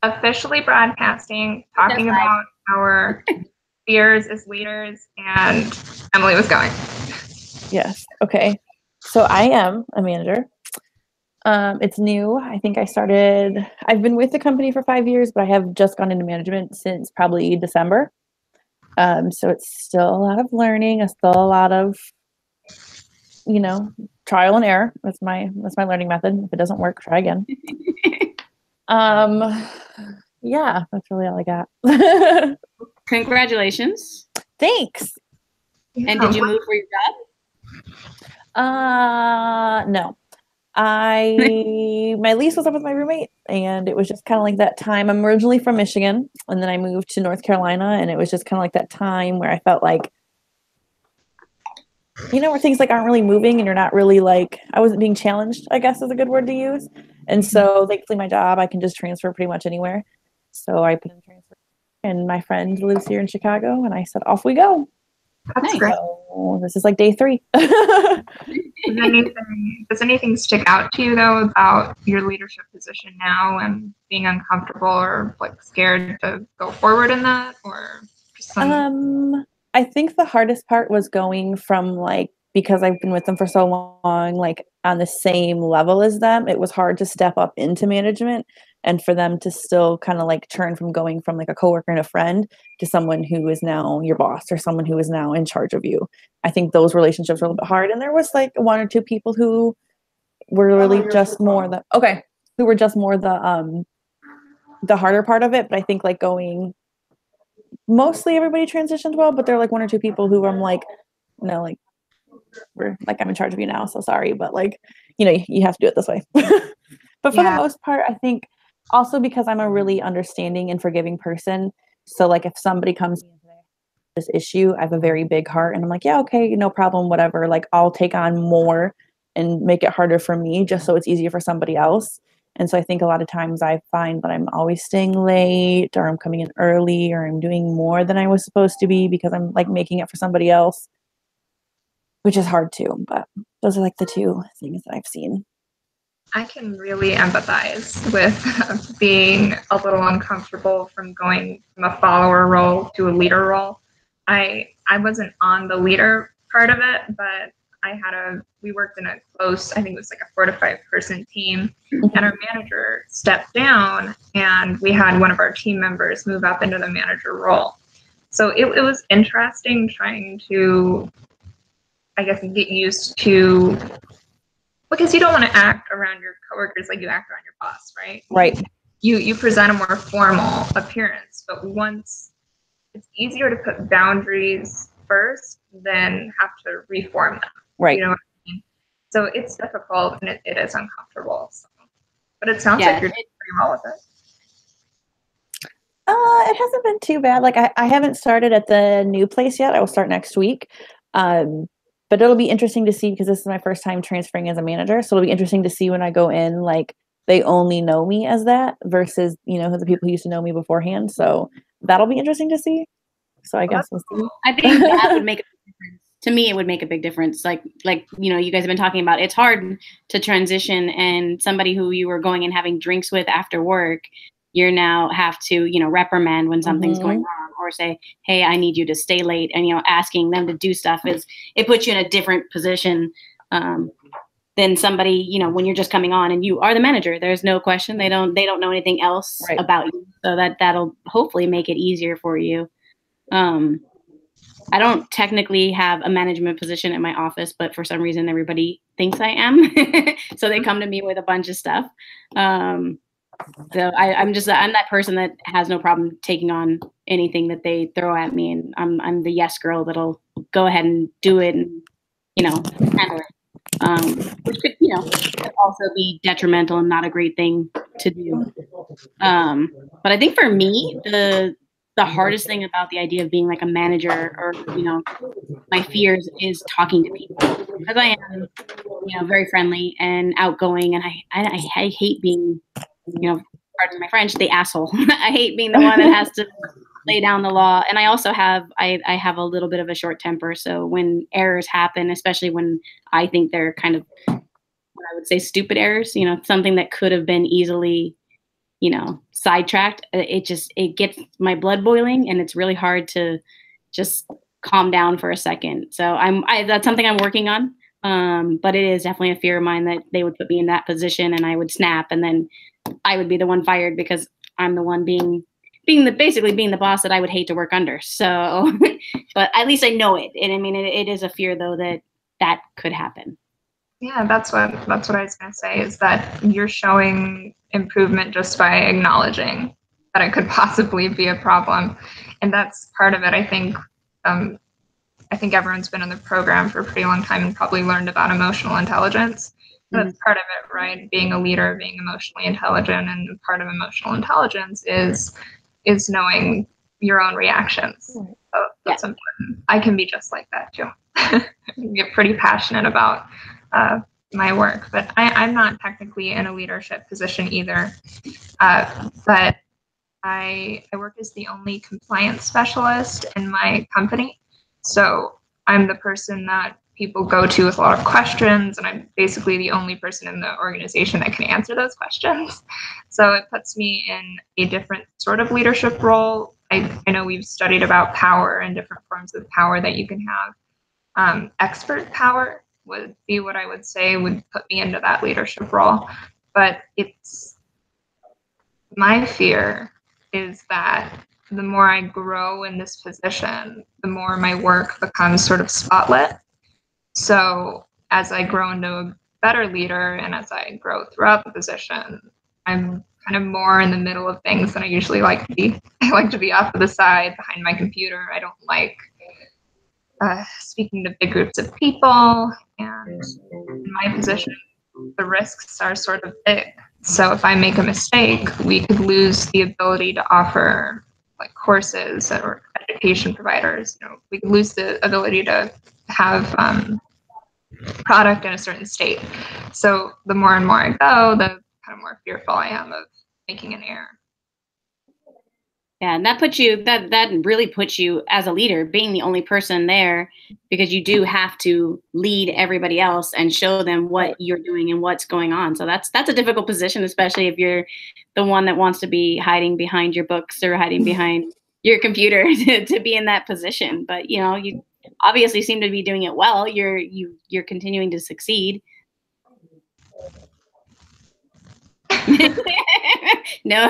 officially broadcasting, That's talking live. about our fears as leaders, and Emily was going. Yes. Okay. So I am a manager. It's new. I think I've been with the company for 5 years, but I have just gone into management since probably December. So it's still a lot of learning. It's still a lot of, trial and error. That's my learning method. If it doesn't work, try again. Yeah, that's really all I got. Congratulations. Thanks. And did you move for your job? No. My lease was up with my roommate, and it was just kind of like that time. I'm originally from Michigan, and then I moved to North Carolina, and it was just kind of like that time where I felt like, where things like aren't really moving, and you're not really like, I wasn't being challenged, I guess is a good word to use. And so thankfully my job, I can just transfer pretty much anywhere. So I put in transfer, and my friend lives here in Chicago, and I said, off we go. That's great. So this is like day 3. Does anything stick out to you though about your leadership position now and being uncomfortable or like scared to go forward in that, or just I think the hardest part was going from like, because I've been with them for so long, like on the same level as them, it was hard to step up into management and for them to still kind of like turn from going from like a coworker and a friend to someone who is now your boss or someone who is now in charge of you. I think those relationships were a little bit hard. And there was like 1 or 2 people who were really just more the harder part of it. But I think like mostly everybody transitioned well, but there are like 1 or 2 people who I'm like, no, like I'm in charge of you now, so sorry, but like, you have to do it this way. But for the most part, I think also because I'm a really understanding and forgiving person, so like if somebody comes to this issue, I have a very big heart, and I'm like, yeah, okay, no problem, whatever. Like I'll take on more and make it harder for me just so it's easier for somebody else. And so I think a lot of times I find that I'm always staying late, or I'm coming in early, or I'm doing more than I was supposed to be because I'm like making it for somebody else, which is hard too. But those are like the 2 things that I've seen. I can really empathize with being a little uncomfortable from going from a follower role to a leader role. I wasn't on the leader part of it, but we worked in a close, I think it was like a 4 to 5 person team, and our manager stepped down, and we had one of our team members move up into the manager role. So it was interesting trying to, I guess, get used to, because you don't want to act around your coworkers like you act around your boss, right? Right. You present a more formal appearance, but once it's easier to put boundaries first than have to reform them. Right. You know what I mean? So it's difficult and it is uncomfortable. So. But it sounds like you're doing pretty well with it. It hasn't been too bad. Like I haven't started at the new place yet. I will start next week. But it'll be interesting to see because this is my first time transferring as a manager. So it'll be interesting to see when I go in, like they only know me as that versus, the people who used to know me beforehand. So that'll be interesting to see. So I guess we'll see. I think that would make a big difference. To me, it would make a big difference. Like, you guys have been talking about, it's hard to transition, and somebody who you were going and having drinks with after work, you now have to, reprimand when something's going wrong, or say, hey, I need you to stay late. And, asking them to do stuff it puts you in a different position than somebody, when you're just coming on and you are the manager. There's no question. They don't know anything else about you. So that'll hopefully make it easier for you. I don't technically have a management position in my office, but for some reason everybody thinks I am. So they come to me with a bunch of stuff. So I'm that person that has no problem taking on anything that they throw at me, and I'm the yes girl that'll go ahead and do it and handle it. Which could also be detrimental and not a great thing to do. But I think for me, the hardest thing about the idea of being like a manager or, my fears is talking to people, because I am, very friendly and outgoing. And I hate being, pardon my French, the asshole. I hate being the one that has to lay down the law. And I also have a little bit of a short temper. So when errors happen, especially when I think they're kind of what I would say stupid errors, something that could have been easily you know, sidetracked, it gets my blood boiling, and it's really hard to just calm down for a second. So that's something I'm working on. But it is definitely a fear of mine that they would put me in that position and I would snap, and then I would be the one fired because I'm the one basically being the boss that I would hate to work under. So, but at least I know it. And I mean, it is a fear though that could happen. Yeah, that's what I was going to say, is that you're showing improvement just by acknowledging that it could possibly be a problem. And that's part of it. I think everyone's been in the program for a pretty long time and probably learned about emotional intelligence. That's part of it, right? Being a leader, being emotionally intelligent, and part of emotional intelligence is knowing your own reactions. So that's important. I can be just like that too. I get pretty passionate about my work, but I'm not technically in a leadership position either. But I work as the only compliance specialist in my company. So I'm the person that people go to with a lot of questions, and I'm basically the only person in the organization that can answer those questions. So it puts me in a different sort of leadership role. I know we've studied about power and different forms of power that you can have. Expert power would be what I would say would put me into that leadership role. But it's my fear is that the more I grow in this position, the more my work becomes sort of spotlit. So as I grow into a better leader and as I grow throughout the position, I'm kind of more in the middle of things than I usually like to be. I like to be off to the side behind my computer. I don't like speaking to big groups of people. And in my position, the risks are sort of big. So if I make a mistake, we could lose the ability to offer like courses or education providers. You know, we could lose the ability to have product in a certain state. So the more and more I go, the kind of more fearful I am of making an error. Yeah, and that really puts you as a leader, being the only person there, because you do have to lead everybody else and show them what you're doing and what's going on. So that's a difficult position, especially if you're the one that wants to be hiding behind your books or hiding behind your computer to be in that position. But you know, you obviously seem to be doing it well. You're continuing to succeed. No.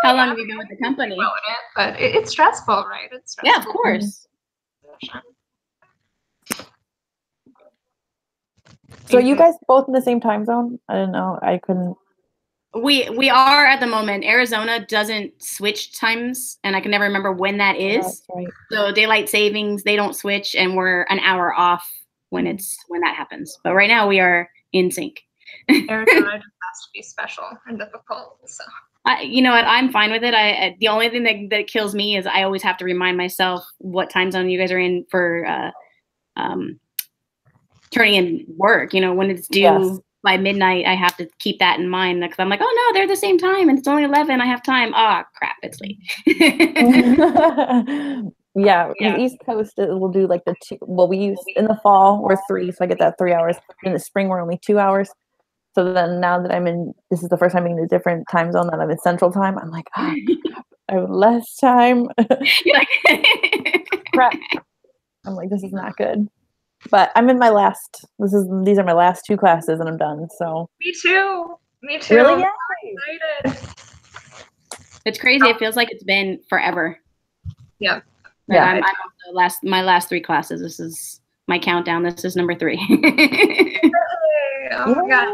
How long have you been with the company? Well, but it's stressful, right? It's stressful. Yeah, of course. So you guys both in the same time zone? I don't know. I couldn't. We are at the moment. Arizona doesn't switch times, and I can never remember when that is. That's right. So daylight savings, they don't switch, and we're an hour off when that happens. But right now we are in sync. Arizona just has to be special and difficult. So you know what? I'm fine with it. The only thing that kills me is I always have to remind myself what time zone you guys are in for turning in work. You know, when it's due by midnight, I have to keep that in mind because I'm like, oh no, they're the same time and it's only 11. I have time. Ah, crap, it's late. Yeah, the East Coast will do like the 2. Well, we use in the fall we're 3, so I get that 3 hours. In the spring we're only 2 hours. So then now that this is the first time being in a different time zone that I'm in Central Time, I'm like, oh, crap, I have less time. You're like, crap. I'm like, this is not good. But I'm in my last. These are my last 2 classes, and I'm done. So me too. Really? Yeah. I'm excited. It's crazy. It feels like it's been forever. Yeah. But I'm also my last 3 classes. This is my countdown. This is number 3. Oh my gosh.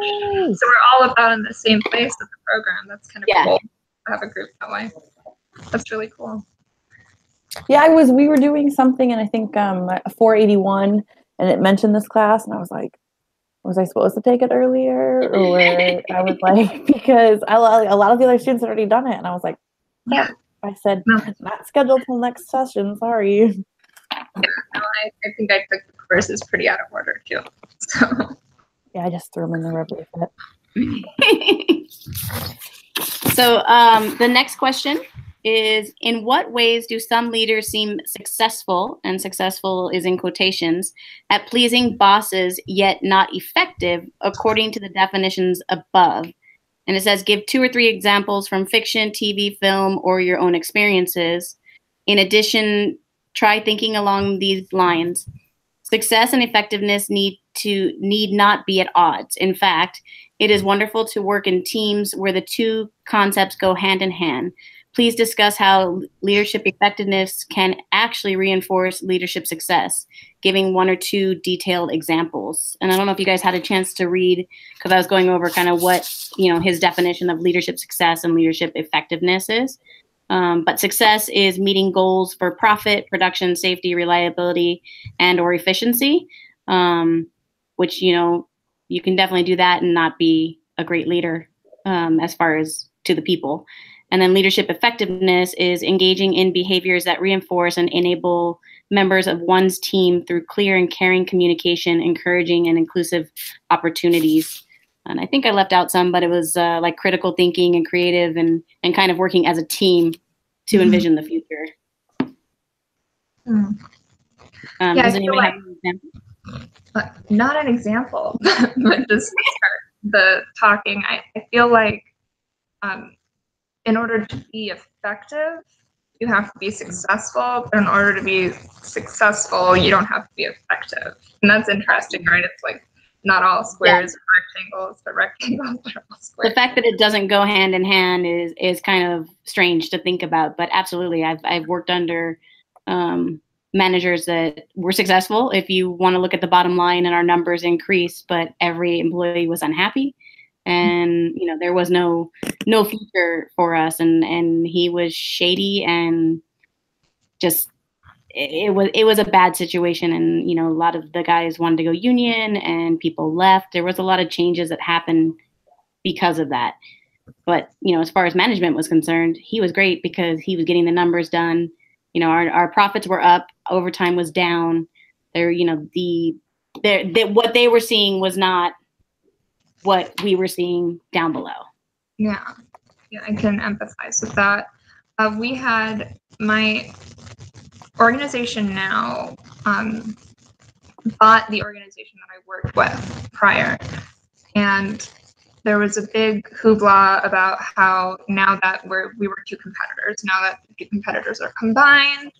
So we're all about in the same place with the program. That's kind of cool to have a group that way. That's really cool. Yeah, we were doing something, and I think 481, and it mentioned this class, and I was like, was I supposed to take it earlier? Or I was like, because a lot of the other students had already done it, and I was like, yeah. I said, not scheduled till next session, sorry. Yeah, no, I think I took the courses pretty out of order too. So yeah, I just threw them in the rubber pit. So the next question is, in what ways do some leaders seem successful, and successful is in quotations, at pleasing bosses yet not effective according to the definitions above? And it says, give 2 or 3 examples from fiction, TV, film, or your own experiences. In addition, try thinking along these lines. Success and effectiveness need not be at odds. In fact, it is wonderful to work in teams where the 2 concepts go hand in hand. Please discuss how leadership effectiveness can actually reinforce leadership success, giving 1 or 2 detailed examples. And I don't know if you guys had a chance to read, because I was going over kind of what, his definition of leadership success and leadership effectiveness is. But success is meeting goals for profit, production, safety, reliability, and or efficiency, which, you can definitely do that and not be a great leader as far as to the people. And then leadership effectiveness is engaging in behaviors that reinforce and enable members of one's team through clear and caring communication, encouraging and inclusive opportunities. And I think I left out some, but it was like critical thinking and creative and kind of working as a team to envision the future. Yeah, does anybody have an example? Not an example, but just the talking. I feel like in order to be effective, you have to be successful. But in order to be successful, you don't have to be effective. And that's interesting, right? It's like not all squares are rectangles, but rectangles are all squares. The fact that it doesn't go hand in hand is kind of strange to think about. But absolutely, I've worked under managers that were successful. If you want to look at the bottom line, and our numbers increased, but every employee was unhappy. And there was no future for us, and he was shady, and just it was a bad situation. And a lot of the guys wanted to go union, and people left. There was a lot of changes that happened because of that. But as far as management was concerned, he was great because he was getting the numbers done. Our profits were up, overtime was down. There, what they were seeing was not what we were seeing down below. Yeah, I can empathize with that. We had my organization now bought the organization that I worked with prior, and there was a big hoopla about how now that we were 2 competitors, now that the 2 competitors are combined,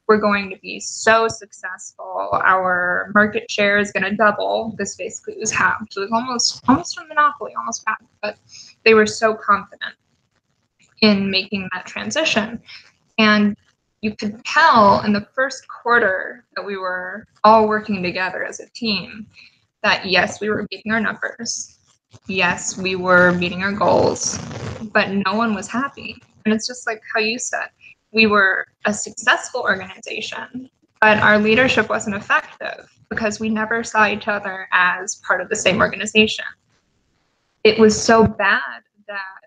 we're going to be so successful. Our market share is going to double. This basically was half. So it was almost a monopoly, almost half. But they were so confident in making that transition. And you could tell in the first quarter that we were all working together as a team that, yes, we were beating our numbers. Yes, we were meeting our goals, but no one was happy. And it's just like how you said, we were a successful organization, but our leadership wasn't effective because we never saw each other as part of the same organization. It was so bad that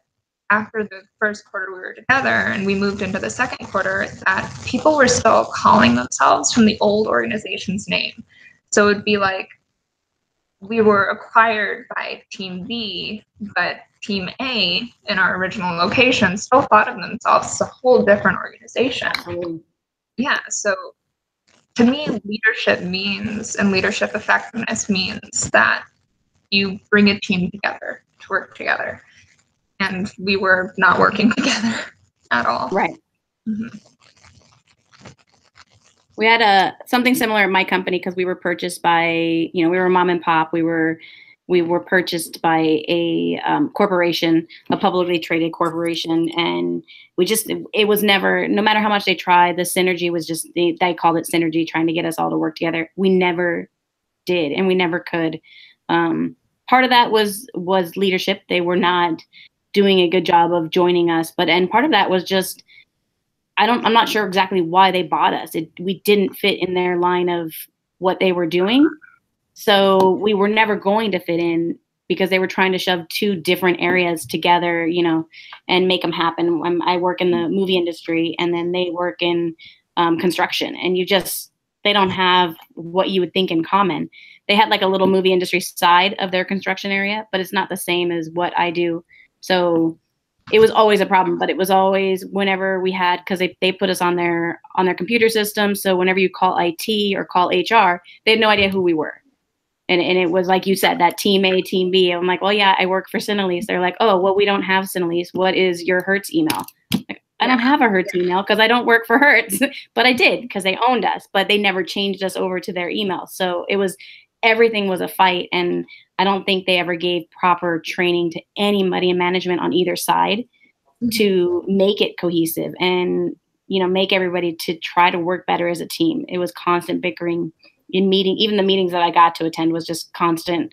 after the first quarter we were together and we moved into the second quarter, that people were still calling themselves from the old organization's name. So it would be like, we were acquired by Team B, but Team A in our original location still thought of themselves as a whole different organization. Yeah, so to me, leadership means, and leadership effectiveness means that you bring a team together to work together. And we were not working together at all. Right. Mm-hmm. We had something similar at my company because we were purchased by, we were mom and pop. We were purchased by a corporation, a publicly traded corporation, and it was never, no matter how much they tried, the synergy was just, they called it synergy, trying to get us all to work together. We never did, and we never could. Part of that was leadership. They were not doing a good job of joining us, and part of that was just, I'm not sure exactly why they bought us. We didn't fit in their line of what they were doing. So we were never going to fit in because they were trying to shove 2 different areas together, and make them happen. I work in the movie industry, and then they work in construction, and they don't have what you would think in common. They had like a little movie industry side of their construction area, but it's not the same as what I do. So it was always a problem, but it was always whenever we had, because they put us on their computer system. So whenever you call IT or call HR, they had no idea who we were. And it was like you said, that team A, team B. I'm like, well, yeah, I work for Cinelise. They're like, oh, well, we don't have Cinelise. What is your Hertz email? Like, I don't have a Hertz email because I don't work for Hertz, but I did because they owned us, but they never changed us over to their email. So everything was a fight. And I don't think they ever gave proper training to anybody in management on either side to make it cohesive and, make everybody to try to work better as a team. It was constant bickering in even the meetings that I got to attend was just constant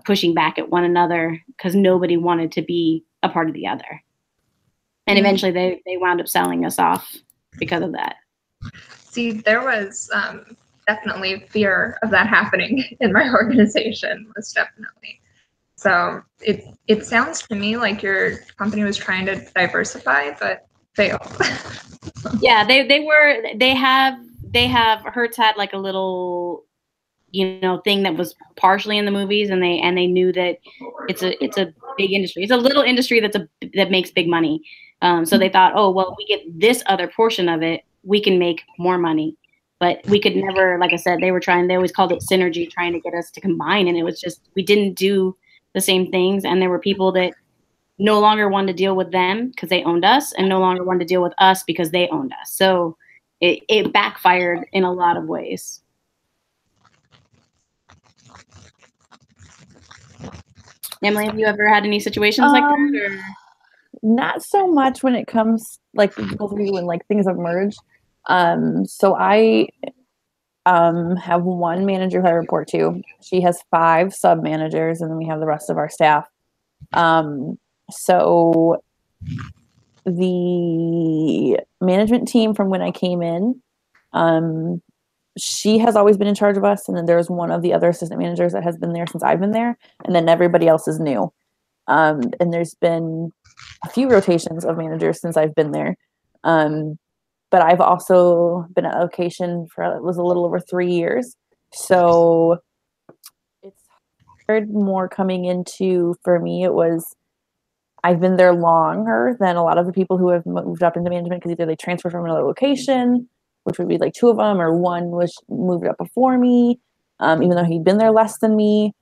pushing back at one another because nobody wanted to be a part of the other. And eventually they wound up selling us off because of that. See, there was definitely fear of that happening in my organization, most definitely. So it sounds to me like your company was trying to diversify, but failed. Yeah, they have Hertz had like a little thing that was partially in the movies, and they knew that it's a big industry. It's a little industry that makes big money. So they thought, oh well, we get this other portion of it, we can make more money. But we could never, like I said, they always called it synergy, trying to get us to combine, and it was just we didn't do the same things, and there were people that no longer wanted to deal with them because they owned us, and no longer wanted to deal with us because they owned us. So it backfired in a lot of ways. Emily, have you ever had any situations like that? Or? Not so much when it comes like when like things have merged. So I have one manager who I report to. She has 5 sub managers, and then we have the rest of our staff. So the management team from when I came in, she has always been in charge of us, and then there's one of the other assistant managers that has been there since I've been there, and then everybody else is new. And there's been a few rotations of managers since I've been there. But I've also been at location for it was a little over 3 years. So it's hard more coming into, for me, I've been there longer than a lot of the people who have moved up into management because either they transferred from another location, which would be like 2 of them, or one was moved up before me, even though he'd been there less than me.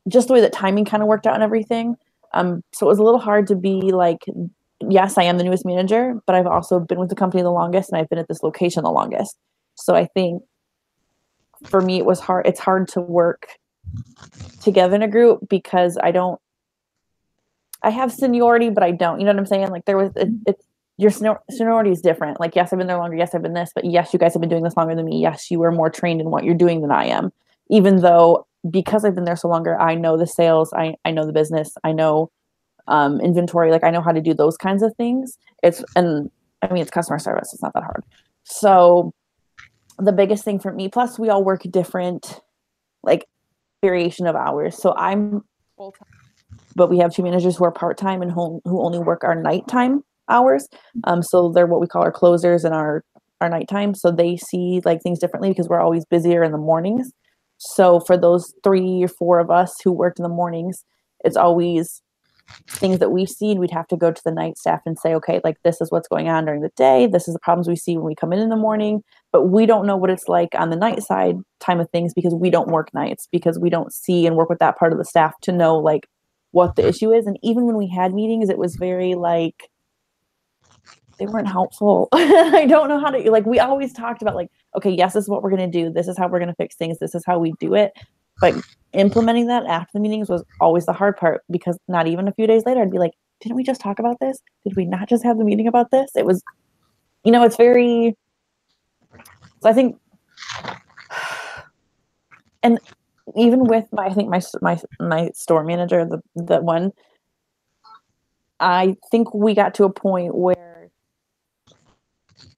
Just the way that timing kind of worked out and everything. So it was a little hard to be like, yes, I am the newest manager, but I've also been with the company the longest, and I've been at this location the longest. So I think for me, it was hard. It's hard to work together in a group because I have seniority, but I don't. You know what I'm saying? Like your seniority is different. Like, yes, I've been there longer. Yes, I've been this, but yes, you guys have been doing this longer than me. Yes, you are more trained in what you're doing than I am. Even though, because I've been there so longer, I know the sales, I know the business, I know inventory, like I know how to do those kinds of things. It's customer service. It's not that hard. So the biggest thing for me, plus we all work different, like variation of hours. So I'm full-time, but we have 2 managers who are part-time and who only work our nighttime hours. So they're what we call our closers and our nighttime. So they see like things differently because we're always busier in the mornings. So for those 3 or 4 of us who worked in the mornings, it's always things that we see, and we'd have to go to the night staff and say, okay, like this is what's going on during the day. This is the problems we see when we come in the morning, but we don't know what it's like on the night side time of things because we don't work nights, because we don't see and work with that part of the staff to know like what the issue is. And even when we had meetings, it was very like, they weren't helpful. I don't know how to, like, we always talked about like, okay, yes, this is what we're going to do. This is how we're going to fix things. This is how we do it. But implementing that after the meetings was always the hard part, because not even a few days later, I'd be like, didn't we just talk about this? Did we not just have the meeting about this? It was, it's very, so I think, and even with my store manager, the one, I think we got to a point where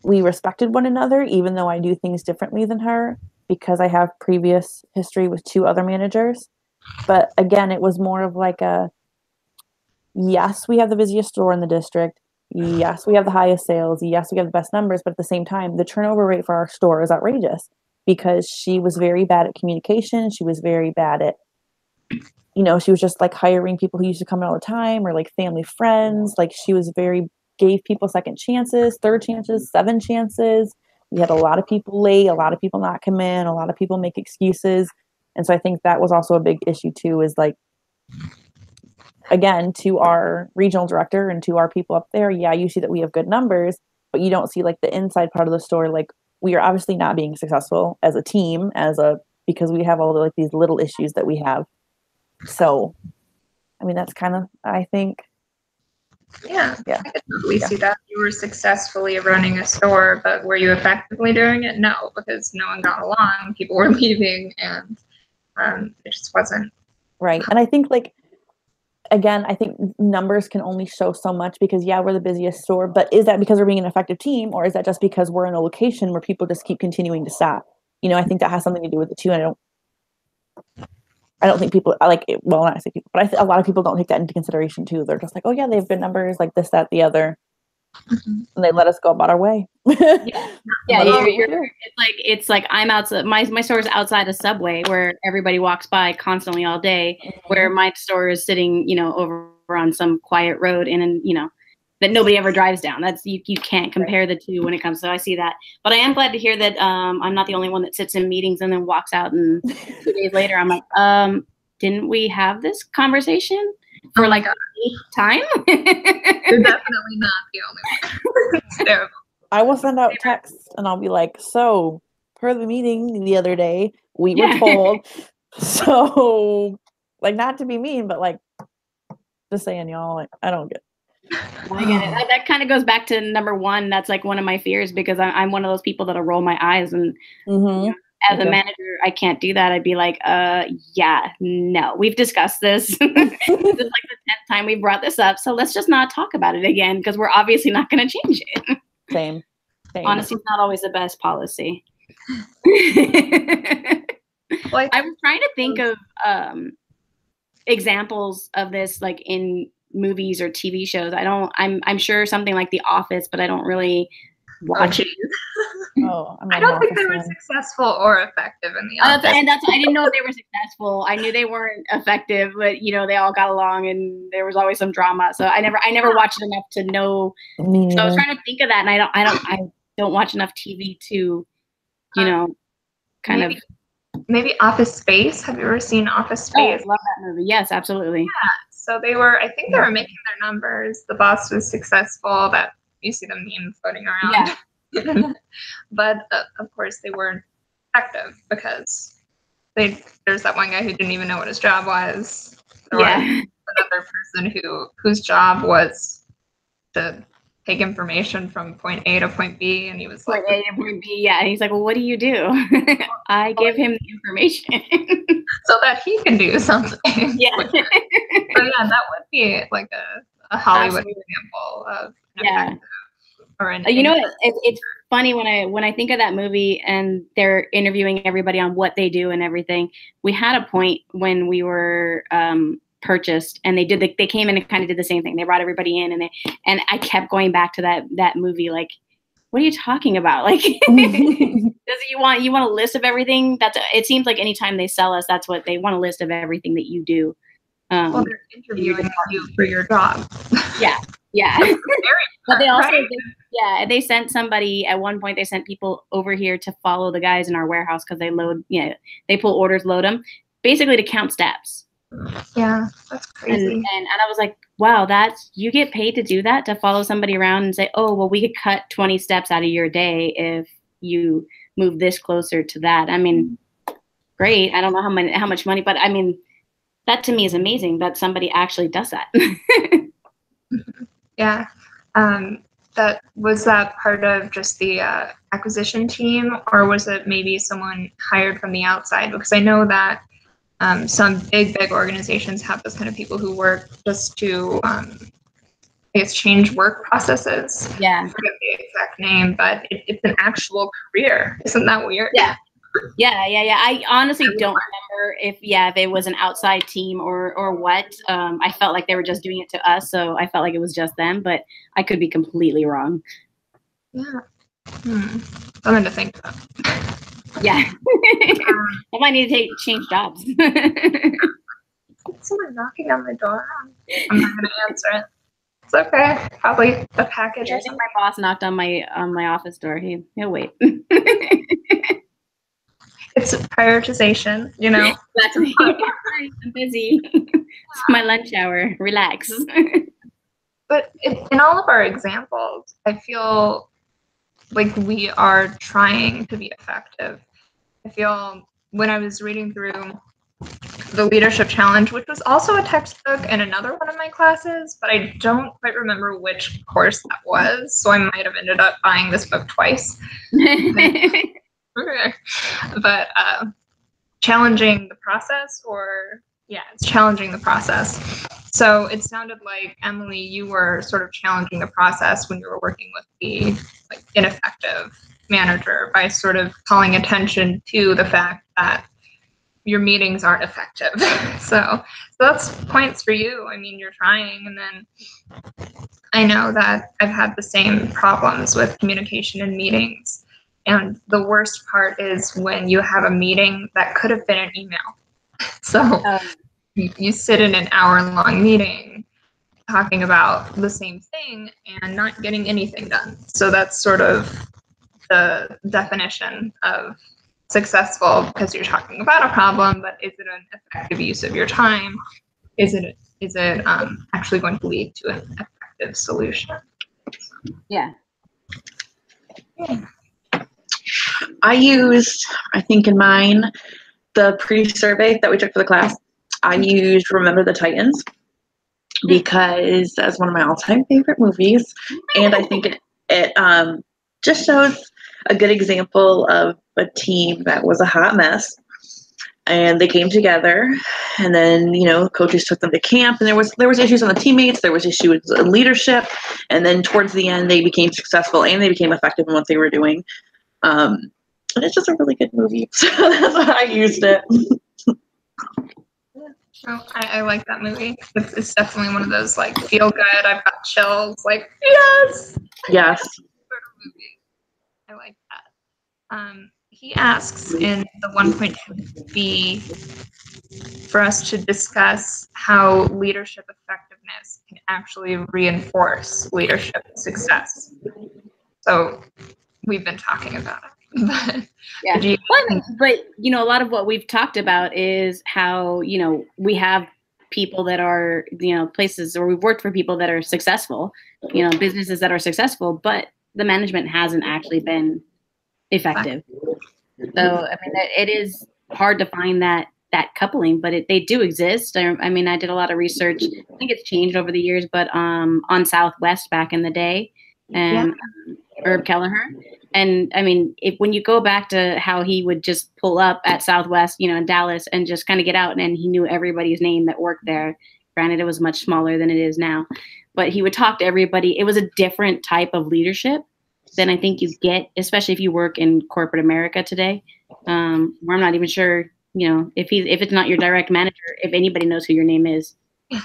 we respected one another, even though I do things differently than her, because I have previous history with 2 other managers. But again, it was more of like yes, we have the busiest store in the district. Yes, we have the highest sales. Yes, we have the best numbers. But at the same time, the turnover rate for our store is outrageous because she was very bad at communication. She was very bad at, she was just like hiring people who used to come in all the time, or like family friends. Like she was gave people second chances, third chances, 7 chances. We had a lot of people late, a lot of people not come in, a lot of people make excuses. And so I think that was also a big issue too, is like, again, to our regional director and to our people up there, yeah, you see that we have good numbers, but you don't see like the inside part of the store. Like, we are obviously not being successful as a team, because we have all the, like, these little issues that we have. So, I mean, that's kind of, I think. Yeah. I could totally see that. You were successfully running a store, but were you effectively doing it? No, because no one got along. People were leaving, and it just wasn't. Right. And I think, like, again, I think numbers can only show so much, because yeah, we're the busiest store, but is that because we're being an effective team, or is that just because we're in a location where people just keep continuing to stop? You know, I think that has something to do with it too. And I don't think people, I like it, well, not I say people, but a lot of people don't take that into consideration too. They're just like, oh yeah, they have good numbers, like this, that, the other. And they let us go about our way. It's like I'm outside, my store is outside a Subway where everybody walks by constantly all day, where my store is sitting, you know, over on some quiet road and you know, that nobody ever drives down. That's, you can't compare the two when it comes to, I see that. But I am glad to hear that I'm not the only one that sits in meetings and then walks out, and 2 days later I'm like, didn't we have this conversation for like a time? You're definitely not the only one. It's terrible. I will send out texts and I'll be like, so per the meeting the other day, we were told, so, like, not to be mean, but like, just saying, y'all, like, I don't get I get it. That kind of goes back to number one. That's like one of my fears, because I'm one of those people that'll roll my eyes, and you know, as a manager, I can't do that. I'd be like, yeah, no, we've discussed this. This is like the 10th time we brought this up, so let's just not talk about it again, because we're obviously not going to change it. Same. Honesty is not always the best policy. Like, I was trying to think of examples of this, like in movies or TV shows. I'm sure something like The Office, but I don't really watch it. I don't think they were successful or effective in The Office. And that's, I didn't know if they were successful. I knew they weren't effective, but you know, they all got along and there was always some drama. So I never watched enough to know. So I was trying to think of that, and I don't watch enough TV to, you know, maybe Office Space. Have you ever seen Office Space? Oh, I love that movie. Yes, absolutely. Yeah. So I think they were making their numbers. The boss was successful. That you see the meme floating around. Yeah. But of course they weren't effective, because there's that one guy who didn't even know what his job was. There was another person whose job was to take information from point A to point B, and he was like, point A to point B, yeah. And he's like, well, what do you do? I give him the information so that he can do something. Yeah. So yeah, that would be like a Hollywood example of or you know, it's funny when I think of that movie and they're interviewing everybody on what they do and everything. We had a point when we were purchased, and they came in and kind of did the same thing. They brought everybody in, and I kept going back to that movie, like, what are you talking about? Like, you want a list of everything? It seems like anytime they sell us, that's what they want, a list of everything that you do. Well, they're interviewing you for your job. Yeah. But they also, they sent somebody at one point. They sent people over here to follow the guys in our warehouse, because they pull orders, load them, basically to count steps. Yeah, that's crazy. And I was like, wow, you get paid to do that, to follow somebody around and say, oh, well, we could cut 20 steps out of your day if you move this closer to that. I mean, great. I don't know how much money, but I mean, that to me is amazing that somebody actually does that. Yeah. Was that part of just the acquisition team, or was it maybe someone hired from the outside? Because I know that some big organizations have those kind of people who work just to, I guess, change work processes. Yeah. I forget the exact name, but it's an actual career. Isn't that weird? Yeah. I honestly don't remember if it was an outside team or what. I felt like they were just doing it to us, so I felt like it was just them, but I could be completely wrong. Yeah. Something to think about. Yeah. I might need to change jobs. Someone knocking on my door. I'm not gonna answer it. It's okay. Probably a package. I think my boss knocked on my office door. He'll wait. It's prioritization, you know. Exactly. I'm busy. It's my lunch hour. Relax. But in all of our examples, I feel like we are trying to be effective. I feel when I was reading through the Leadership Challenge, which was also a textbook in another one of my classes, but I don't quite remember which course that was, so I might have ended up buying this book twice. But challenging the process, or yeah, it's challenging the process. So it sounded like, Emily, you were sort of challenging the process when you were working with the like ineffective manager by sort of calling attention to the fact that your meetings aren't effective. So that's points for you. I mean, you're trying. And then I know that I've had the same problems with communication in meetings. And the worst part is when you have a meeting that could have been an email. So you sit in an hour-long meeting talking about the same thing and not getting anything done. So that's sort of the definition of successful, because you're talking about a problem, but is it an effective use of your time? Is it actually going to lead to an effective solution? Yeah. I used, I think in mine, the pre-survey that we took for the class, I used Remember the Titans because that's one of my all-time favorite movies. And I think it just shows a good example of a team that was a hot mess. And they came together, and then, you know, coaches took them to camp, and there was issues on the teammates, there was issues in leadership, and then towards the end they became successful and they became effective in what they were doing. And it's just a really good movie. So that's why I used it. Oh, I like that movie. It's definitely one of those like feel good, I've got chills, like yes. Yes. I like that. He asks in the 1.2b for us to discuss how leadership effectiveness can actually reinforce leadership success. So we've been talking about it. Yeah. But you know, a lot of what we've talked about is how, you know, we have people that are, you know, places, or we've worked for people that are successful, you know, businesses that are successful, but the management hasn't actually been effective. So, I mean, it is hard to find that coupling, but they do exist. I mean, I did a lot of research. I think it's changed over the years, but on Southwest back in the day, and Herb Kelleher. And I mean, when you go back to how he would just pull up at Southwest, you know, in Dallas, and just kind of get out, and he knew everybody's name that worked there. Granted, it was much smaller than it is now, but he would talk to everybody. It was a different type of leadership than I think you get, especially if you work in corporate America today, where I'm not even sure, you know, if it's not your direct manager, if anybody knows who your name is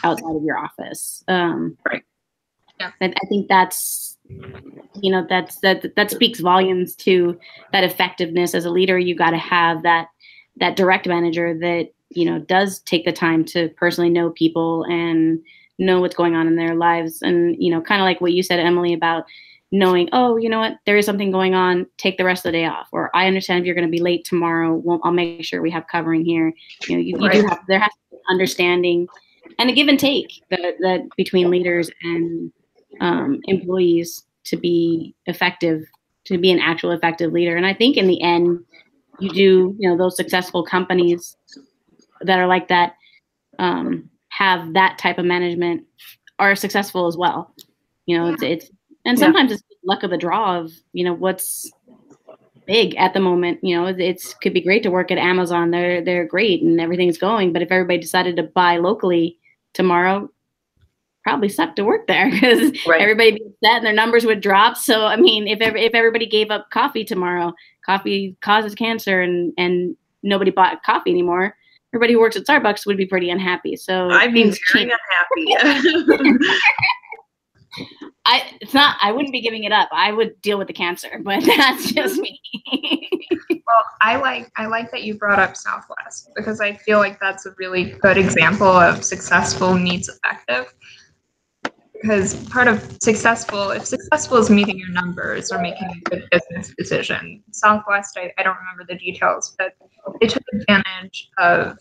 outside of your office. Right. Yeah. I think that's, you know, that speaks volumes to that effectiveness as a leader. You got to have that direct manager that, you know, does take the time to personally know people and know what's going on in their lives. And, you know, kind of like what you said, Emily, about knowing, oh, you know what, there is something going on, take the rest of the day off. Or I understand if you're going to be late tomorrow, I'll make sure we have covering here. You know, you do have, there has to be understanding and a give and take that between leaders and employees to be effective, to be an actual effective leader. And I think in the end, you do, you know, those successful companies that are like that, have that type of management, are successful as well. You know, it's and sometimes it's luck of the draw of, you know, what's big at the moment. You know, it's could be great to work at Amazon. They're great and everything's going. But if everybody decided to buy locally tomorrow, probably suck to work there, because everybody would be upset and their numbers would drop. So, I mean, if everybody gave up coffee tomorrow, coffee causes cancer, and nobody bought coffee anymore, everybody who works at Starbucks would be pretty unhappy. So I'd be very unhappy. I wouldn't be giving it up. I would deal with the cancer, but that's just me. Well, I like that you brought up Southwest, because I feel like that's a really good example of successful meets effective. because part of if successful is meeting your numbers or making a good business decision, Southwest, I don't remember the details, but they took advantage of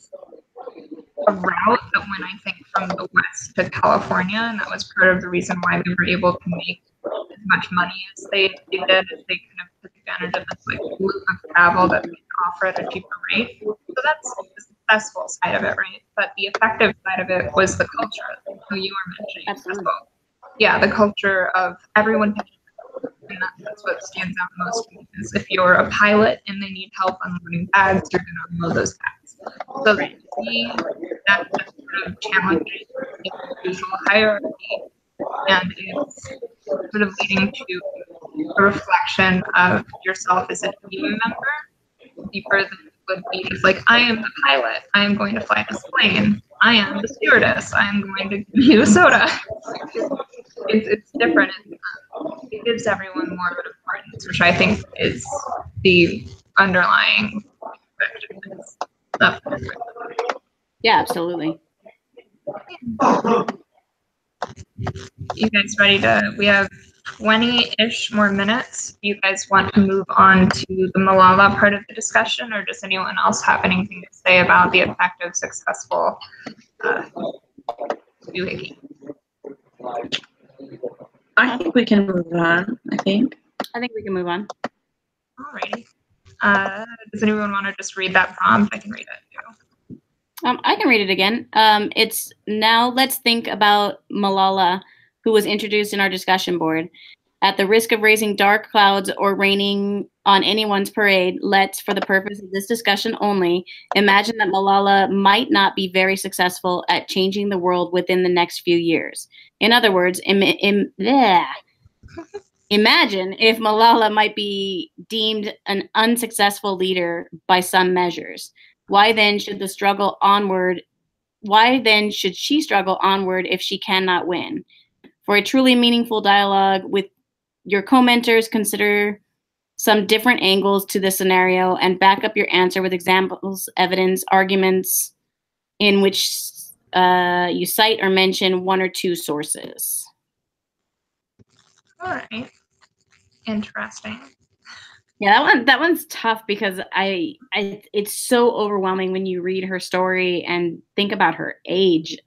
a route that went, I think, from the West to California, and that was part of the reason why they were able to make as much money as they did, as they kind of took advantage of this like loop of travel that they could offer at a cheaper rate. So that's the successful side of it, right? But the effective side of it was the culture, who you were mentioning. Absolutely. Well. Yeah, the culture of everyone, and that's what stands out most to me. Is if you're a pilot and they need help unloading bags, you're going to unload those bags. So to me, that's sort of challenging the usual hierarchy, and it's sort of leading to a reflection of yourself as a team member, deeper than it would be just like, I am the pilot, I am going to fly this plane, I am the stewardess, I am going to give you soda. It's different. It gives everyone more of an importance, which I think is the underlying effectiveness of it. Yeah, absolutely. You guys ready to? We have 20-ish more minutes. Do you guys want to move on to the Malala part of the discussion, or does anyone else have anything to say about the effective, successful doohickey? I think we can move on. I think we can move on. Alrighty. Does anyone want to just read that prompt? I can read it too. I can read it again. It's now let's think about Malala, who was introduced in our discussion board. At the risk of raising dark clouds or raining on anyone's parade, let's, for the purpose of this discussion only, imagine that Malala might not be very successful at changing the world within the next few years. In other words, imagine if Malala might be deemed an unsuccessful leader by some measures. Why then should she struggle onward if she cannot win? For a truly meaningful dialogue with your commenters, consider some different angles to the scenario and back up your answer with examples, evidence, arguments in which you cite or mention one or two sources. All right. Interesting. Yeah, that one's tough because it's so overwhelming when you read her story and think about her age.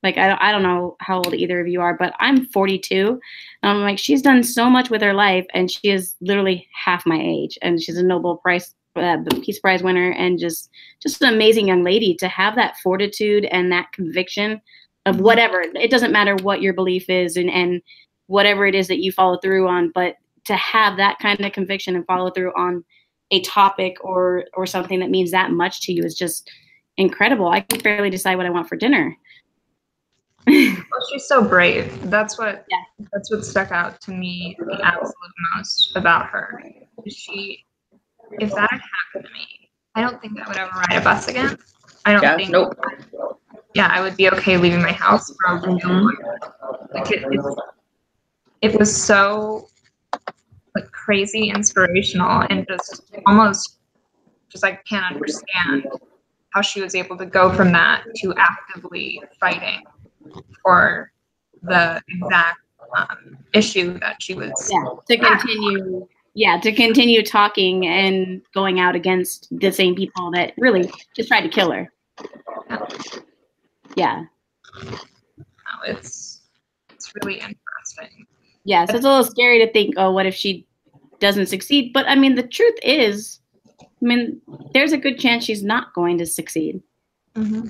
Like I don't know how old either of you are, but I'm 42. I'm like, she's done so much with her life, and she is literally half my age, and she's a Nobel Peace Prize winner, and just an amazing young lady. To have that fortitude and that conviction of whatever, it doesn't matter what your belief is and whatever it is that you follow through on, but to have that kind of conviction and follow through on a topic or something that means that much to you is just incredible. I can barely decide what I want for dinner. Well, she's so brave. That's what stuck out to me the absolute most about her. If that had happened to me, I don't think I would ever ride a bus again. I don't think. Nope. Yeah, I would be okay leaving my house for a real like it was so like crazy inspirational, and just almost just I can't understand how she was able to go from that to actively fighting for the exact issue that she was to continue talking and going out against the same people that really just tried to kill her. Yeah. No, it's really interesting. Yeah, so it's a little scary to think, oh, what if she doesn't succeed? But I mean, the truth is, there's a good chance she's not going to succeed. Mm-hmm.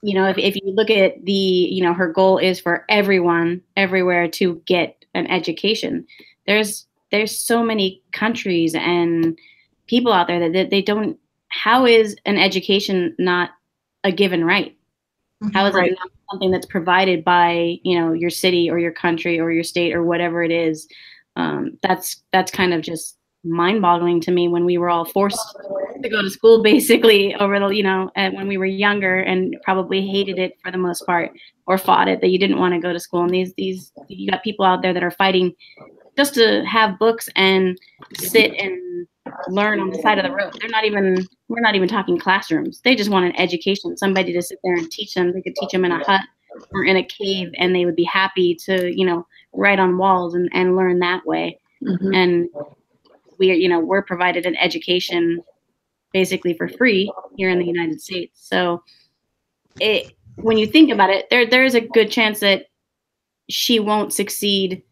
You know, if you look at her goal is for everyone, everywhere to get an education. There's so many countries and people out there that they don't. How is an education not a given right? How is it not something that's provided by your city or your country or your state or whatever it is? That's kind of just mind-boggling to me when we were all forced to go to school basically over when we were younger and probably hated it for the most part or fought it that you didn't want to go to school. And these you got people out there that are fighting just to have books and sit and learn on the side of the road. We're not even talking classrooms. They just want an education, somebody to sit there and teach them. They could teach them in a hut or in a cave, and they would be happy to, you know, write on walls and learn that way. Mm-hmm. And we're provided an education basically for free here in the United States. So when you think about it, there is a good chance that she won't succeed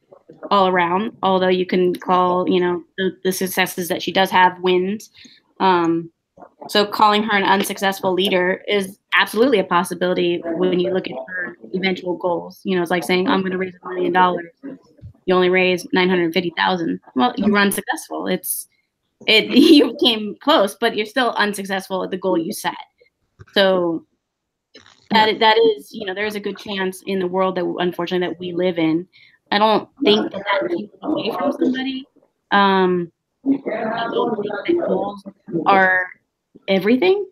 all around, although you can call, you know, the successes that she does have wins. So calling her an unsuccessful leader is absolutely a possibility when you look at her eventual goals. You know, it's like saying, I'm going to raise $1 million. You only raise 950,000. Well, you were unsuccessful. You came close, but you're still unsuccessful at the goal you set. So that is, you know, there's a good chance in the world that unfortunately that we live in. I don't think that takes away from somebody. I don't think that goals are everything.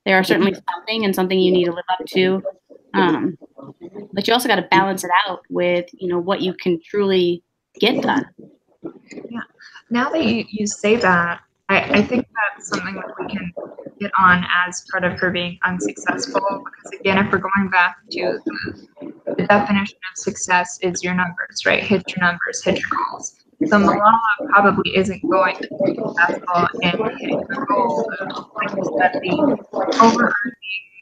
They are certainly something and something you need to live up to. But you also got to balance it out with, you know, what you can truly get done. Yeah. Now that you say that, I think that's something that we can get on as part of her being unsuccessful. Because again, if we're going back to the definition of success is your numbers, right? Hit your numbers, hit your goals. So Malala probably isn't going to be successful in hitting her goals of, like you said, the overarching,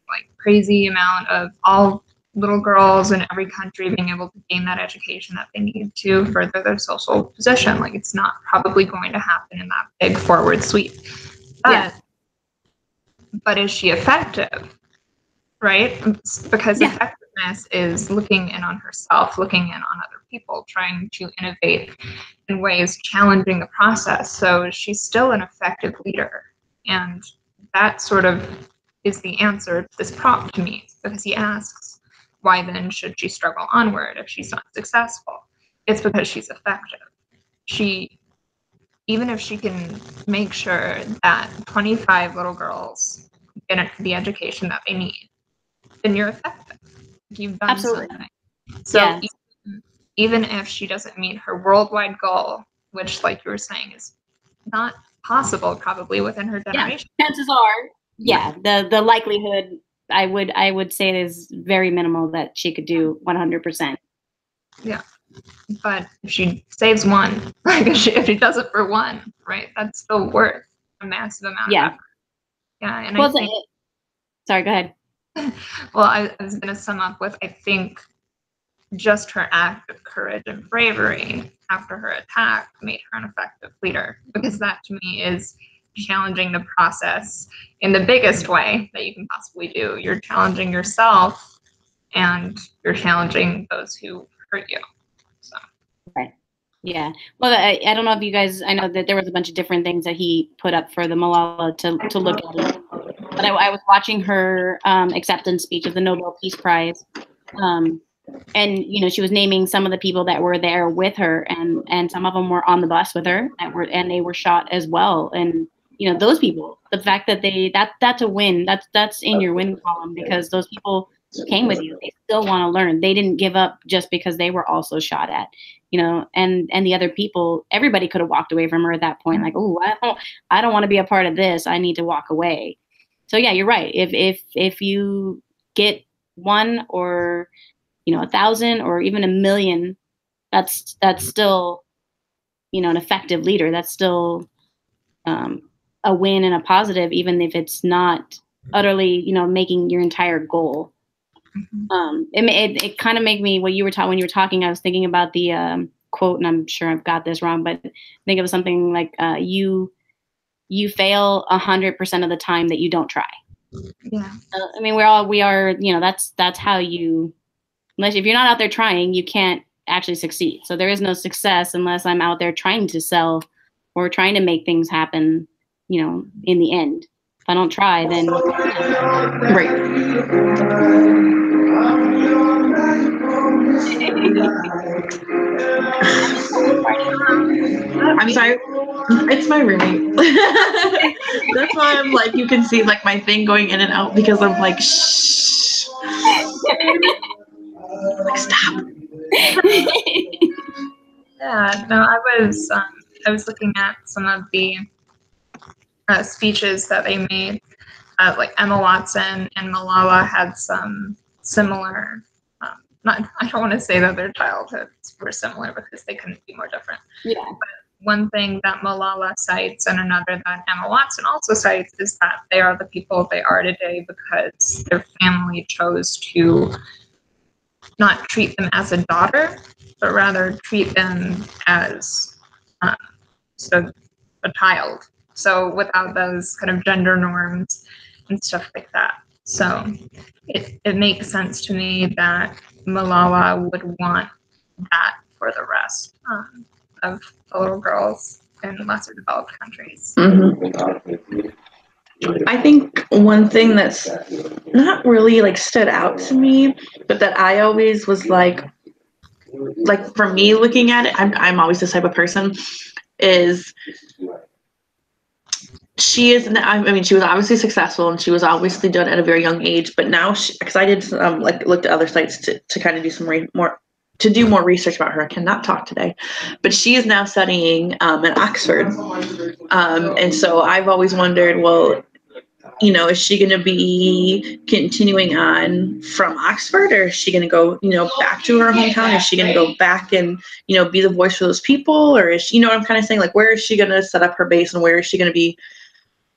like crazy amount of all little girls in every country being able to gain that education that they need to further their social position. Like it's not probably going to happen in that big forward sweep. But is she effective? Right? Because effectiveness is looking in on herself, looking in on other people, trying to innovate in ways challenging the process. So she's still an effective leader. And that sort of is the answer to this prompt to me, because he asks, why then should she struggle onward if she's not successful? It's because she's effective. Even if she can make sure that 25 little girls get the education that they need, then you're effective. You've done something. So even if she doesn't meet her worldwide goal, which, like you were saying, is not possible probably within her generation. Yeah, chances are, the likelihood I would say is very minimal that she could do 100%. Yeah. But if she saves one, like if she does it for one, right, that's still worth a massive amount of effort. Yeah. And I think, sorry, go ahead. Well, I was going to sum up with, I think just her act of courage and bravery after her attack made her an effective leader, because that to me is challenging the process in the biggest way that you can possibly do. You're challenging yourself and you're challenging those who hurt you. So. Right. Yeah. Well, I don't know if you guys, I know that there was a bunch of different things that he put up for the Malala to look at. But I was watching her acceptance speech of the Nobel Peace Prize. And, you know, she was naming some of the people that were there with her, and some of them were on the bus with her and they were shot as well. And, you know, those people, the fact that that's a win, that's in your win column, because those people came with you. They still want to learn. They didn't give up just because they were also shot at, you know, and the other people, everybody could have walked away from her at that point. Like, oh, I don't want to be a part of this. I need to walk away. So yeah, you're right. If you get one or, you know, 1,000 or even 1,000,000, that's still, you know, an effective leader. That's still a win and a positive, even if it's not utterly, you know, making your entire goal. It kind of made me, when you were talking, I was thinking about the quote, and I'm sure I've got this wrong, but I think it was something like, you fail 100% of the time that you don't try. Yeah. I mean, we are, you know, that's how you, unless if you're not out there trying, you can't actually succeed. So there is no success unless I'm out there trying to sell or trying to make things happen, you know, in the end. If I don't try, then I'm sorry. It's my roommate. That's why I'm like, you can see like my thing going in and out because I'm like, shh. Like, stop. Yeah. No, I was looking at some of the speeches that they made. Like Emma Watson and Malala had some similar not, I don't want to say that their childhoods were similar because they couldn't be more different. Yeah. One thing that Malala cites and another that Emma Watson also cites is that they are the people they are today because their family chose to not treat them as a daughter, but rather treat them as so a child. So without those kind of gender norms and stuff like that. So it makes sense to me that Malala would want that for the rest of the little girls in lesser developed countries. Mm-hmm. I think one thing that's not really like stood out to me, but that I always was like for me looking at it, I'm always this type of person, is she is, I mean, she was obviously successful and she was obviously done at a very young age, but now because I did looked at other sites to kind of do some more research about her. I cannot talk today, but she is now studying at Oxford. And so I've always wondered, well, you know, is she going to be continuing on from Oxford, or is she going to go, you know, back to her hometown? Is she going to go back and, you know, be the voice for those people? Or is she, you know what I'm kind of saying? Like, where is she going to set up her base, and where is she going to be,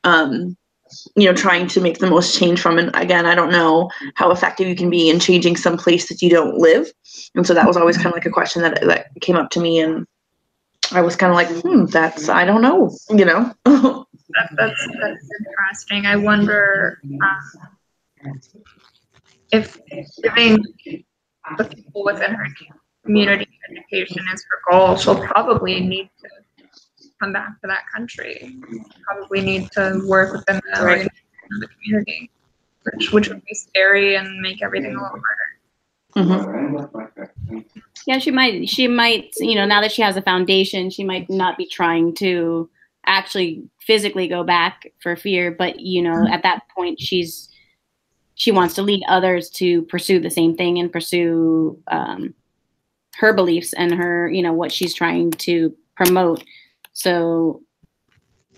you know, trying to make the most change from? And again, I don't know how effective you can be in changing some place that you don't live. And so that was always kind of like a question that came up to me. And I was kind of like, I don't know, you know. That's interesting. I wonder if giving the people within her community education is her goal, she'll probably need to come back to that country. Probably need to work within the organization of the community, which would be scary and make everything a little harder. Mm-hmm. Yeah, she might, you know, now that she has a foundation, she might not be trying to actually physically go back for fear, but, you know, at that point she wants to lead others to pursue the same thing and pursue her beliefs and her, you know, what she's trying to promote. So,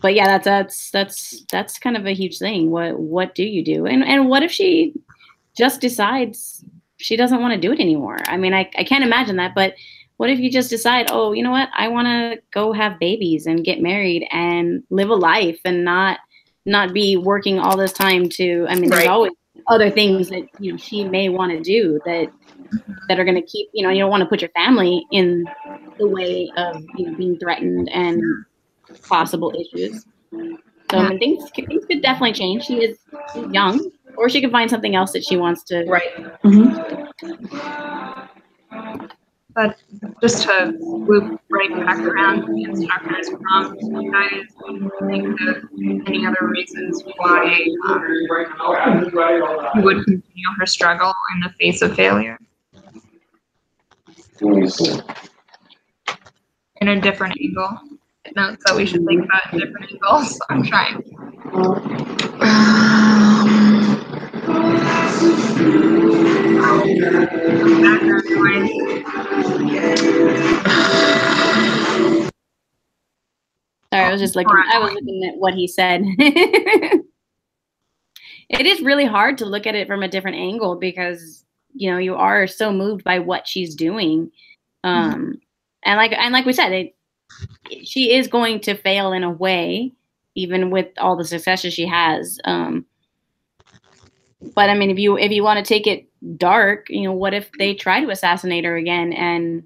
but yeah, that's kind of a huge thing. What do you do? And what if she just decides she doesn't want to do it anymore? I mean, I can't imagine that, but what if you just decide, oh, you know what? I want to go have babies and get married and live a life and not be working all this time to, I mean, there's always other things that, you know, she may want to do that are going to keep, you know, you don't want to put your family in the way of, you know, being threatened and possible issues. So I mean, things could definitely change. She's young, or she could find something else that she wants to. Right. Mm-hmm. But just to loop right back around to the instructor's prompt, you guys think of any other reasons why you would continue her struggle in the face of failure? In a different angle. It notes that we should think about different angles, so I'm trying. Background noise. Sorry, I was looking at what he said. It is really hard to look at it from a different angle because, you know, you are so moved by what she's doing. And like we said, she is going to fail in a way, even with all the successes she has. But I mean, if you want to take it dark, you know, what if they try to assassinate her again and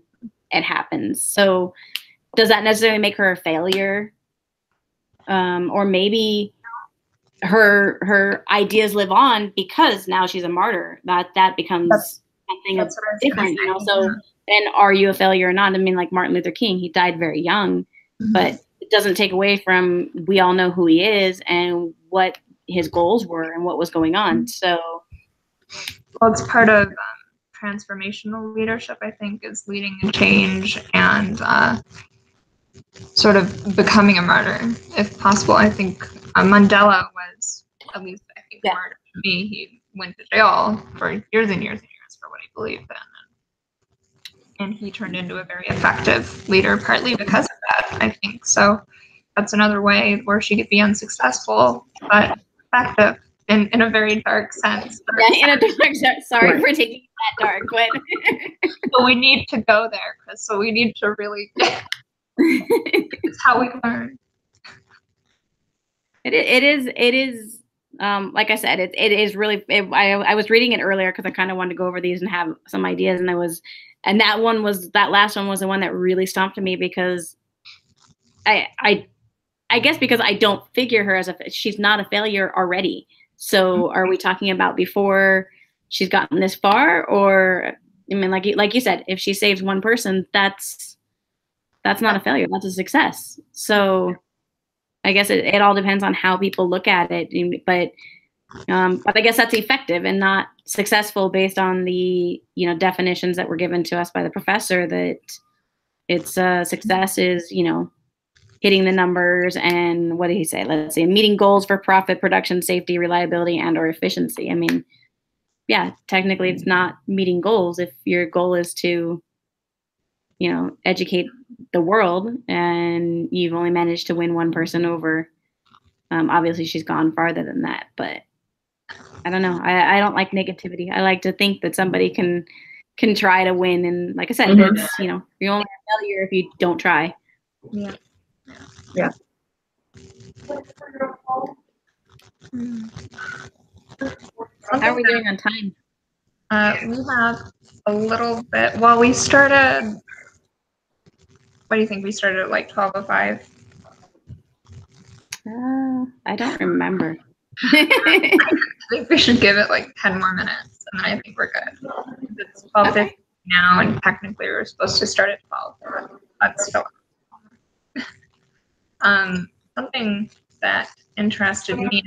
it happens? So does that necessarily make her a failure? Or maybe her ideas live on because now she's a martyr. That becomes something different, you know. So then, are you a failure or not? I mean, like Martin Luther King, he died very young, but it doesn't take away from, we all know who he is and what his goals were and what was going on. So, well, it's part of transformational leadership, I think, is leading a change and sort of becoming a martyr, if possible. I think Mandela was, at least I think, martyr to me. He went to jail for years and years and years for what he believed in. And he turned into a very effective leader, partly because of that, I think. So that's another way where she could be unsuccessful, but effective. in a very dark sense. Yeah, in a dark sense. Sorry for taking it that dark, but but we need to go there, Chris. So we need to really. It's how we learn. It is. Like I said, it is really. I was reading it earlier because I kind of wanted to go over these and have some ideas, and that last one was the one that really stomped me because I guess because I don't figure her as she's not a failure already. So are we talking about before she's gotten this far, or I mean, like you said, if she saves one person, that's not a failure. That's a success. So I guess it all depends on how people look at it, but I guess that's effective and not successful based on the definitions that were given to us by the professor. That it's success is hitting the numbers and what did he say? Let's see, meeting goals for profit, production, safety, reliability, and or efficiency. I mean, yeah, technically it's not meeting goals if your goal is to educate the world and you've only managed to win one person over. Obviously she's gone farther than that, but I don't know. I don't like negativity. I like to think that somebody can try to win, and like I said, it's you're only a failure if you don't try. Yeah. How are we doing on time? We have a little bit. Well, we started. What do you think? We started at like 12:05. I don't remember. I think we should give it like 10 more minutes, and then I think we're good. It's 12:50 now, and technically we're supposed to start at 12. That's still. Something that interested me.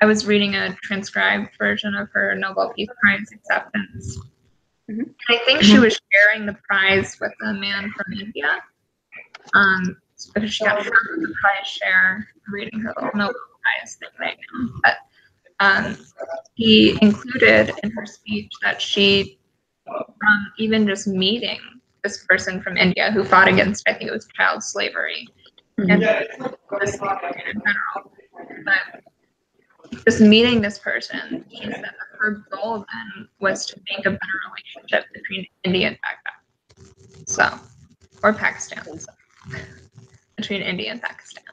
I was reading a transcribed version of her Nobel Peace Prize acceptance. Mm-hmm. And I think she was sharing the prize with a man from India. Because she got half of the prize share reading her little Nobel Prize thing right now. But he included in her speech that she, even just meeting this person from India who fought against, I think it was child slavery, and this in general, but just meeting this person, she said that her goal then was to make a better relationship between India and Baghdad. Or Pakistan. Between India and Pakistan.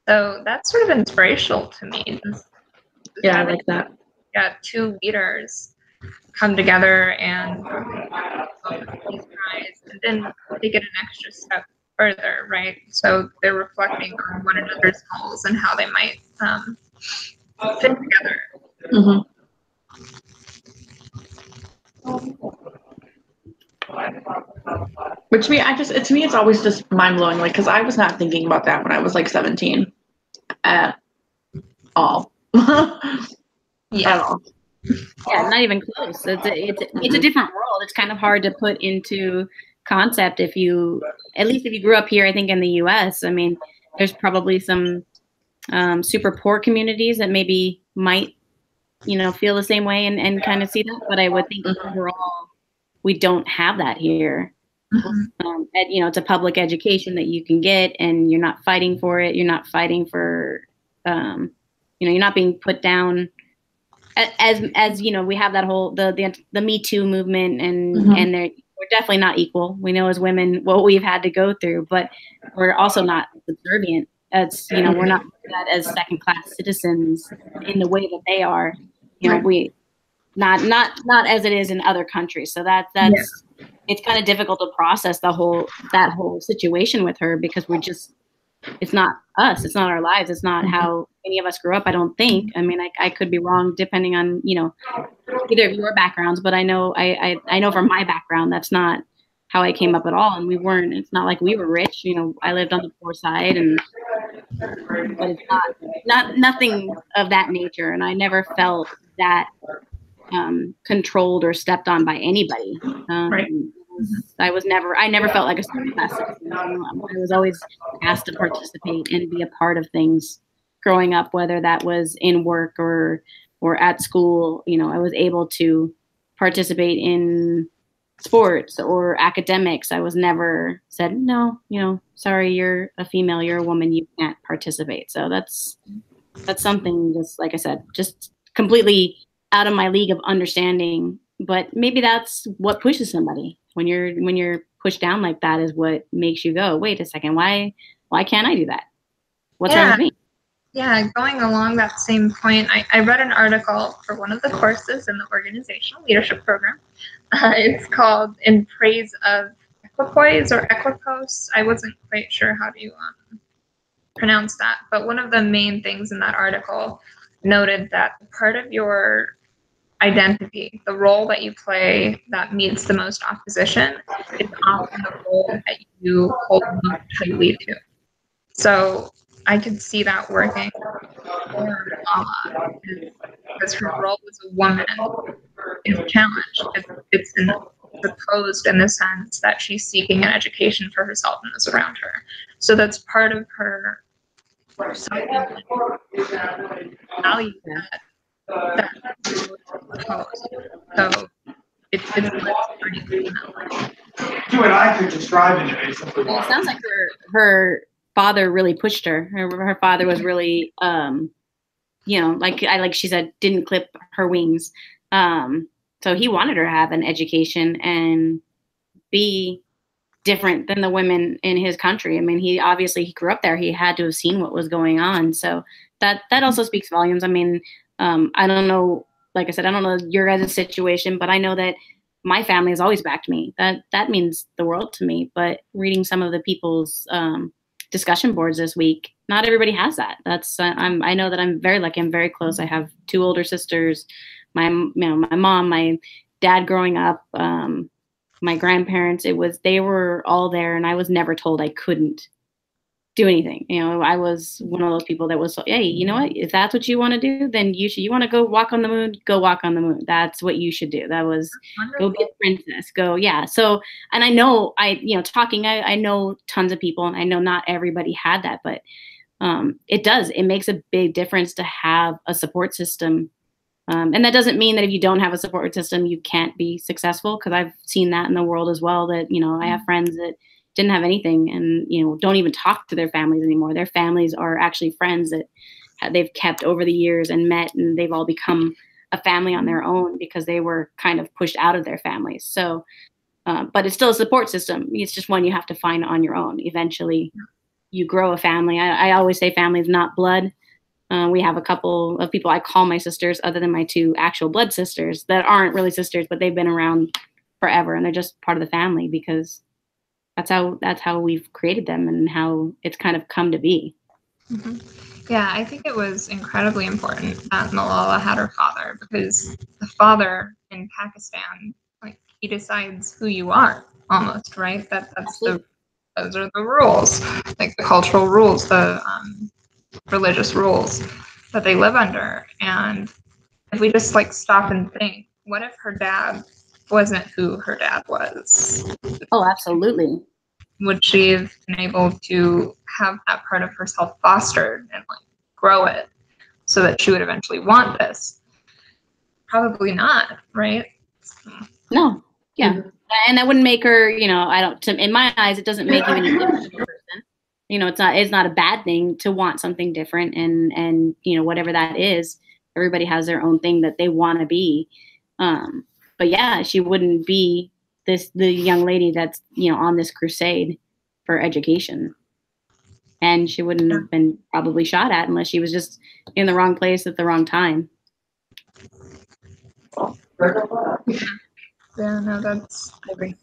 So that's sort of inspirational to me. Yeah, I like that. Yeah, two leaders come together and peace prize, and then take it an extra step further, right? So they're reflecting on one another's goals and how they might fit together. Mm-hmm. But to me, it's always just mind blowing. Like, because I was not thinking about that when I was like 17 at all. Yeah. At all. Yeah, not even close. It's a different world. It's kind of hard to put into concept at least if you grew up here. I think in the U.S. I mean, there's probably some super poor communities that maybe might feel the same way and kind of see that. But I would think overall, we don't have that here. It's a public education that you can get, and you're not fighting for it. You're not fighting for, you're not being put down. As we have that whole the Me Too movement, and we're definitely not equal. We know as women what we've had to go through, but we're also not subservient. It's we're not looked at as second class citizens in the way that they are. We not as it is in other countries. So that's it's kind of difficult to process that whole situation with her, because it's not us. It's not our lives. It's not how any of us grew up, I don't think. I mean, I could be wrong depending on, either of your backgrounds, but I know from my background, that's not how I came up at all. And it's not like we were rich, I lived on the poor side, but it's not nothing of that nature. And I never felt that controlled or stepped on by anybody. Right. I never felt like a second class citizen. I was always asked to participate and be a part of things growing up, whether that was in work or at school. I was able to participate in sports or academics. I was never said, no, sorry, you're a female, you're a woman, you can't participate. So that's something, just like I said, just completely out of my league of understanding. But maybe that's what pushes somebody when you're pushed down like that is what makes you go, wait a second, why can't I do that? What's wrong with me? Yeah, going along that same point, I read an article for one of the courses in the organizational leadership program. It's called In Praise of Equipoise or Equipose. I wasn't quite sure how to pronounce that, but one of the main things in that article noted that part of your identity, the role that you play that meets the most opposition, is often the role that you hold most tightly to. So I could see that working for Lala because her role as a woman is challenged. It's opposed in the sense that she's seeking an education for herself and those around her. So that's part of her value that opposed. So it's pretty. You and I could just drive into basically. Well, it sounds like her father really pushed her. Her father was really, like she said, didn't clip her wings. So he wanted her to have an education and be different than the women in his country. I mean, he grew up there. He had to have seen what was going on. So that also speaks volumes. I mean, I don't know, like I said, I don't know your guys' situation, but I know that my family has always backed me. That means the world to me. But reading some of the people's discussion boards this week, not everybody has that. That's I know that I'm very lucky. I'm very close. I have 2 older sisters. My mom, my dad growing up, my grandparents. They were all there, and I was never told I couldn't do anything. I was one of those people that was, hey, you know what? If that's what you want to do, then you want to go walk on the moon, go walk on the moon. That's what you should do. That was go be a princess. Go, yeah. So, and I know I know tons of people, and I know not everybody had that, but it makes a big difference to have a support system. And that doesn't mean that if you don't have a support system, you can't be successful. Cause I've seen that in the world as well, that, I have friends that didn't have anything and, don't even talk to their families anymore. Their families are actually friends that they've kept over the years and met, and they've all become a family on their own because they were kind of pushed out of their families. So, but it's still a support system. It's just one you have to find on your own. Eventually you grow a family. I always say family is not blood. We have a couple of people I call my sisters, other than my 2 actual blood sisters that aren't really sisters, but they've been around forever and they're just part of the family because that's how we've created them and how it's kind of come to be. Mm-hmm. Yeah, I think it was incredibly important that Malala had her father, because the father in Pakistan, like, he decides who you are almost, right? Those are the rules, like the cultural rules, the religious rules that they live under. And if we just stop and think, what if her dad wasn't who her dad was? Oh, absolutely. Would she have been able to have that part of herself fostered and grow it so that she would eventually want this? Probably not, right? No. Yeah. Mm-hmm. And that wouldn't make her, in my eyes, it doesn't make you any different person. It's not a bad thing to want something different, and whatever that is, everybody has their own thing that they want to be. But yeah, she wouldn't be the young lady that's, on this crusade for education. And she wouldn't have been probably shot at unless she was just in the wrong place at the wrong time. Yeah, no, I agree.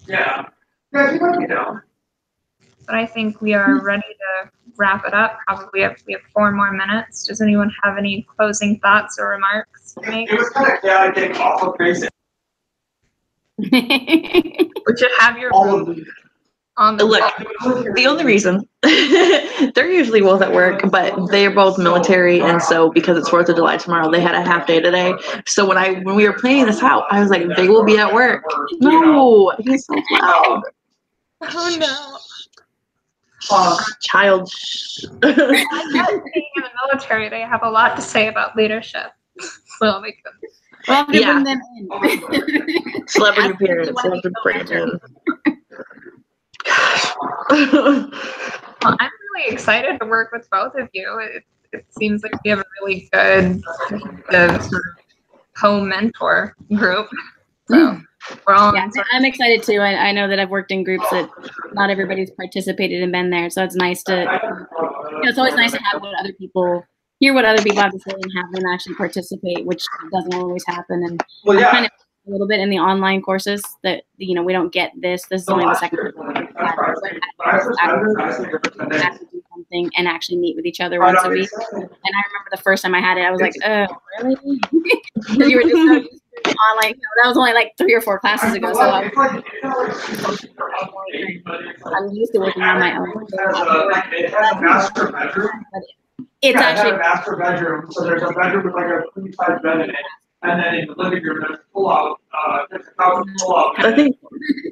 Yeah. But I think we are ready to wrap it up. Probably we have 4 more minutes. Does anyone have any closing thoughts or remarks to make? It was kind of getting awful crazy. Would you have your on the Look, the only reason they're usually both at work, but they're both military, and so because it's 4th of July tomorrow, they had a half day today. So when we were planning this out, I was like, they will be at work. No, he's so loud. Oh no. Child. I guess being in the military, they have a lot to say about leadership. So they can. Well, yeah. Bring them in. Celebrity appearance. We'll have to bring them in. Well, I'm really excited to work with both of you. it seems like we have a really good sort of co-mentor group. So we're all Yeah, I'm excited too. I know that I've worked in groups that not everybody's participated and been there, so it's nice to. It's always nice to have hear what other people have to say and have them actually participate, which doesn't always happen. And Well, yeah. kind of a little bit in the online courses that we don't get this. This is only the second time actually do something and actually meet with each other once a week. And I remember the first time I had it, I was like, "Oh, really?" Because you were just so used to online. That was only like 3 or 4 classes ago, so I'm used to working on my own. It has a master bedroom. It's It actually has a master bedroom, so there's a bedroom with like a queen-size bed in it, and then in the living room there's a pull-out. There's a couch pull-out. I think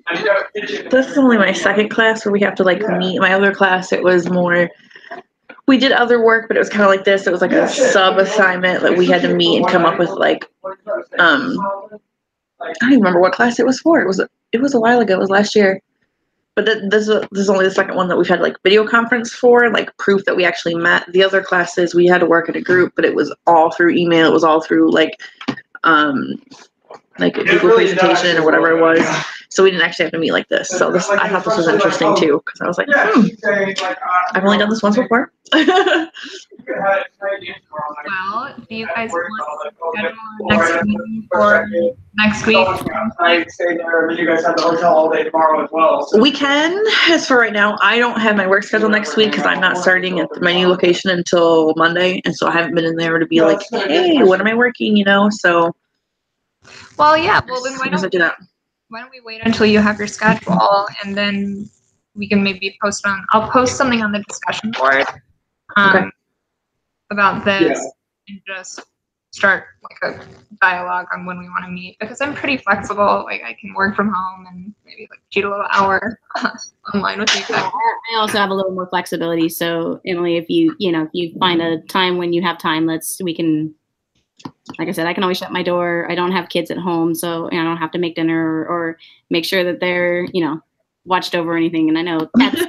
And you have a kitchen. this is only my second class where we have to like meet. My other class, it was more. We did other work, but it was kind of like this. It was like a sub assignment that we had to meet and come up with like. I don't even remember what class it was for. It was a while ago. It was last year. But this is only the second one that we've had like video conference for, like proof that we actually met. The other classes we had to work in a group, but it was all through email. It was all through like a Google presentation or whatever it was. So we didn't actually have to meet like this. So I thought this was interesting too, because I was like, I've only done this once before. Well, do you guys want to schedule next meeting for next week? I stay there, and then you guys have the hotel all day tomorrow as well. So. We can, as for right now, I don't have my work schedule next week because I'm not starting at my new location until Monday. And so I haven't been in there to be like, hey, when am I working, So. Well, yeah. Well, then why do that? Why don't we wait until you have your schedule, and then we can maybe I'll post something on the discussion board about this and just start like a dialogue on when we want to meet, because I'm pretty flexible. Like I can work from home and maybe like shoot a little hour online with you guys. I also have a little more flexibility. So Emily, if you find a time when you have time, we can, like I said, I can always shut my door. I don't have kids at home, so I don't have to make dinner or make sure that they're, watched over or anything. And I know that's,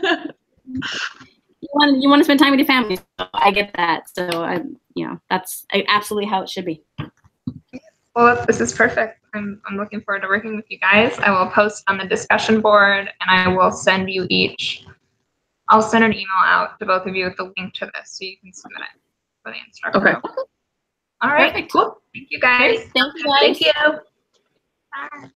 you want to spend time with your family. So I get that. So that's absolutely how it should be. Well, this is perfect. I'm looking forward to working with you guys. I will post on the discussion board, and I will send you each. I'll send an email out to both of you with the link to this, so you can submit it for the instructor. Okay. All right. Perfect. Cool. Thank you guys. Thank you guys. Thank you. Bye.